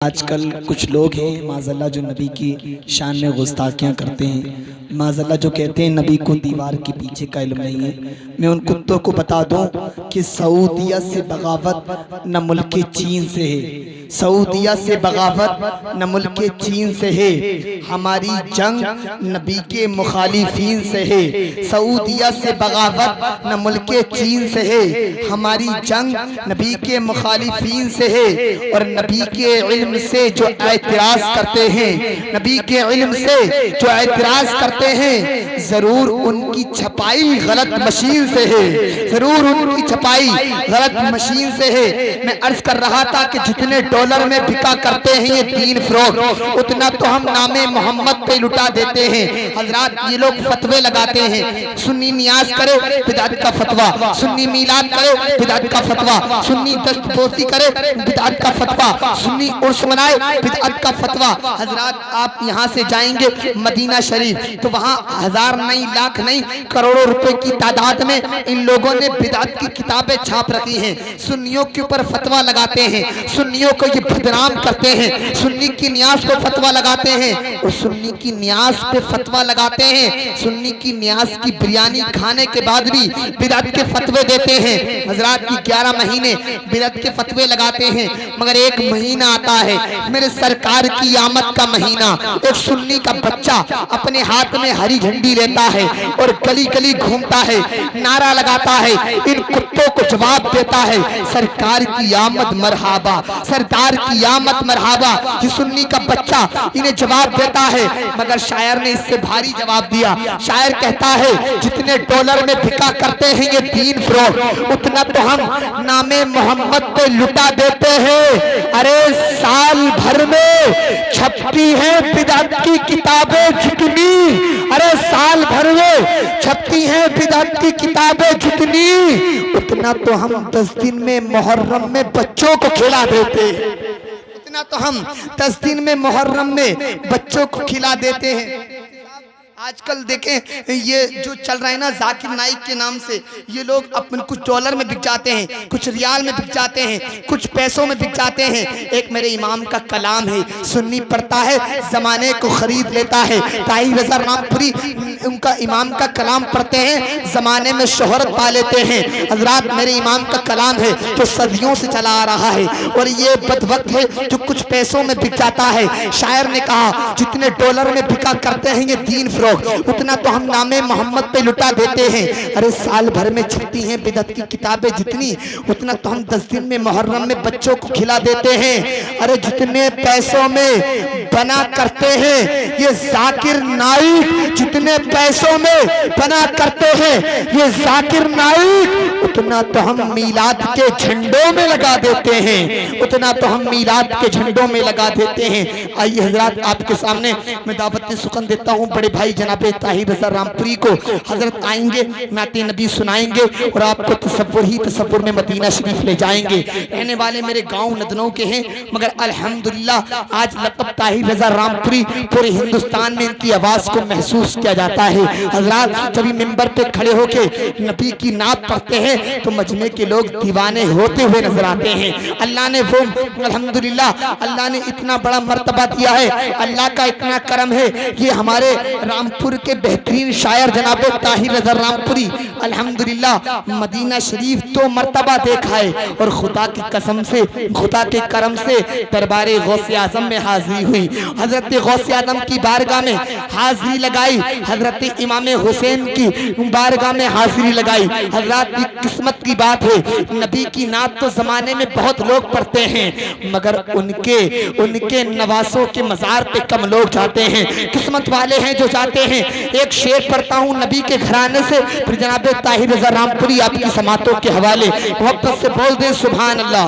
आजकल कुछ लोग हैं माज़अल्लाह जो नबी की शान में गुस्ताखियाँ करते हैं, माज़अल्लाह जो कहते हैं नबी को दीवार के पीछे का इल्म नहीं है। मैं उन कुत्तों को बता दूं कि सऊदिया से बगावत न मुल्क चीन से है, सऊदिया से बगावत न मुल्क चीन से है, हमारी जंग नबी के मुखालिफीन से है। सऊदिया से बगावत न मुल्क चीन से है, हमारी जंग नबी के मुखालिफीन से है। और नबी के इल्म से जो एतराज करते हैं, नबी के इल्म से जो एतराज करते हैं, जरूर उनकी छपाई गलत मशीन से है, जरूर उनकी छपाई गलत मशीन से है। मैं अर्ज कर रहा था कि जितने डॉलर में बिका करते हैं ये तीन फ्रॉक, उतना तो हम नामे मोहम्मद पे लुटा देते हैं। हजरात ये लोग फतवे लगाते हैं, सुन्नी नियाज करे बिदअत का फतवा, सुन्नी मीलाद करे बिदअत का फतवा, सुन्नी दस्तपोसी करे बिदअत का फतवा, सुन्नी उर्स मनाए बिदअत का फतवा। हजरात आप यहाँ से जाएंगे मदीना शरीफ तो वहाँ हजार नहीं लाख नहीं करोड़ों रुपए की तादाद में इन लोगों ने बिदअत की किताबें छाप रखी हैं, सुन्नियों के ऊपर फतवा लगाते हैं, सुन्नियों को ये बदनाम करते हैं, सुन्नी की नियाज पे फतवा लगाते हैं और सुन्नी की नियाज पे फतवा लगाते हैं। सुन्नी की नियाज की बिरयानी खाने के बाद भी बिदअत के फतवे देते हैं। हजरात की 11 महीने बिदअत के फतवे लगाते हैं, मगर एक महीना आता है मेरे सरकार की आमद का महीना, एक सुन्नी का बच्चा अपने हाथ में हरी झंडी लेता है और गली गली घूमता है, नारा लगाता है, इन कुत्तों को जवाब देता है सरकार की आमद मरहाबा, सरदार की आमद मरहाबा। ये सुन्नी का बच्चा इन्हें जवाब देता है, मगर शायर ने इससे भारी जवाब दिया। शायर कहता है जितने डॉलर में बिका करते हैं ये तीन फ्रॉक, उतना तो हम नामे मोहम्मद पे लुटा देते हैं। अरे साल भर में छपती है बिदअत की किताबें जितनी, अरे साल भर में छपती हैं बिदअत की किताबें जितनी, उतना तो हम 10 दिन में मुहर्रम में बच्चों को खिला देते हैं, उतना तो हम 10 दिन में मुहर्रम में बच्चों को खिला देते हैं। आजकल देखें ये जो चल रहा है ना जाकिर नाइक के नाम से, ये लोग अपन कुछ डॉलर में बिक जाते हैं, कुछ रियाल में बिक जाते हैं, कुछ पैसों में बिक जाते हैं। एक मेरे इमाम का कलाम है, सुन्नी पढ़ता है जमाने को खरीद लेता है। ताहिर रज़ा रामपुरी उनका इमाम का कलाम पढ़ते हैं, जमाने में शोहरत पा लेते हैं। हजरात मेरे इमाम का कलाम है जो सदियों से चला आ रहा है और ये बदवक्त है जो कुछ पैसों में बिक जाता है। शायर ने कहा जितने डॉलर में बिका करते हैं ये तीन फ्रॉक, उतना तो हम नामे मोहम्मद पे लुटा देते हैं। अरे साल भर में छपती हैं बिदअत की किताबें जितनी, उतना तो हम 10 दिन में मुहर्रम में बच्चों को खिला देते हैं। अरे जितने पैसों में बना करते हैं ये जाकिर नाइक, जितने पैसों में बना करते हैं ये जाकिर नाइक, उतना तो हम मीलाद के झंडों में लगा देते हैं, उतना तो हम मीलाद के झंडों में लगा देते हैं। आइए हजरत आपके सामने मैं दावत सुखन देता हूँ बड़े भाई जनाबे ताहिर रज़ा रामपुरी को। हजरत आएंगे नाते नबी सुनाएंगे और आपको तसव्वुर ही तसव्वुर में मदीना शरीफ ले जाएंगे। रहने वाले मेरे गांव नदनों के हैं, मगर अल्हम्दुलिल्लाह आज लक़ब ताहिर रज़ा रामपुरी पूरे हिंदुस्तान में इनकी आवाज़ को महसूस किया जाता है। हजरात जब मिंबर पे खड़े होके नबी की नात पढ़ते हैं तो मजमे के लोग दीवाने होते हुए नजर आते हैं। अल्लाह ने वो अल्हम्दुलिल्लाह अल्लाह ने इतना बड़ा मर्तबा दिया है, अल्लाह का इतना करम है। ये हमारे रामपुर के बेहतरीन शायर जनाब ताहिर रज़ा रामपुरी अल्हम्दुलिल्लाह मदीना शरीफ 2 मर्तबा देखा है और खुदा की कसम से खुदा के करम से दरबारे गौसे आजम में हाजिरी हुई। हजरत गौसे आजम की बारगाह में हाजिरी लगाई, हजरत इमाम हुसैन की बारगाह में हाजिरी लगाई। हजरत की किस्मत की बात है, नबी की नात तो जमाने में बहुत लोग पढ़ते हैं, मगर उनके नवासों के मजार पे कम लोग जाते हैं। किस्मत वाले हैं जो जाते हैं। एक शेर पढ़ता हूँ नबी के घराने से, फिर जनाब ताहिर रज़ा रामपुरी आपकी समातों के हवाले। मोहब्बत से बोल दें सुभान अल्लाह,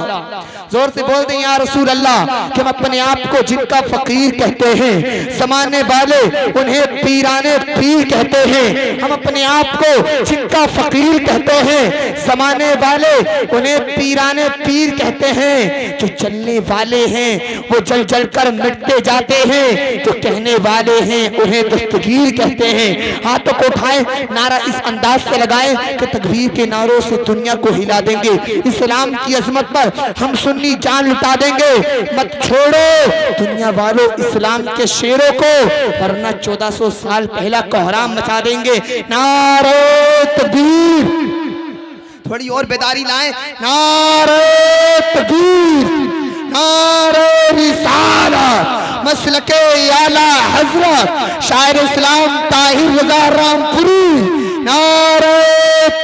जोर से बोल दें या रसूल अल्लाह। कि हम अपने आप को जिनका फकीर कहते हैं, जमाने वाले उन्हें पीराने पीर कहते हैं। हम अपने आप को जिनका फकीर कहते हैं, जमाने वाले उन्हें पीराने पीर कहते हैं। जो चलने वाले हैं वो जल जल कर मिटते जाते हैं, जो कहने वाले हैं उन्हें दस्तगीर कहते हैं। हाथों को उठाएं, नारा इस अंदाज से लगाएं कि तकबीर के नारों से दुनिया को हिला देंगे। इस्लाम की अजमत पर हम सुन अपनी जान लुटा देंगे। मत छोड़ो दुनिया वालों इस्लाम के शेरों को, वरना 1400 साल पहला कोहराम मचा देंगे। नारे तकबीर, थोड़ी और बेदारी लाएं। नारे तकबीर, नारे रिसालत, मसलके आला हजरत शायर इस्लाम ताहिर रज़ा रामपुरी। नारे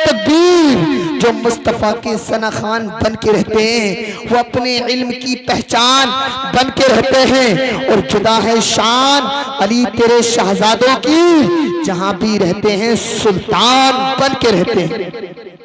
तकबीर। जो मुस्तफ़ा के सना खान बन के रहते हैं वो अपने इल्म की पहचान बन के रहते हैं, और जुदा है शान अली तेरे शहजादों की, जहां भी रहते हैं सुल्तान बन के रहते हैं।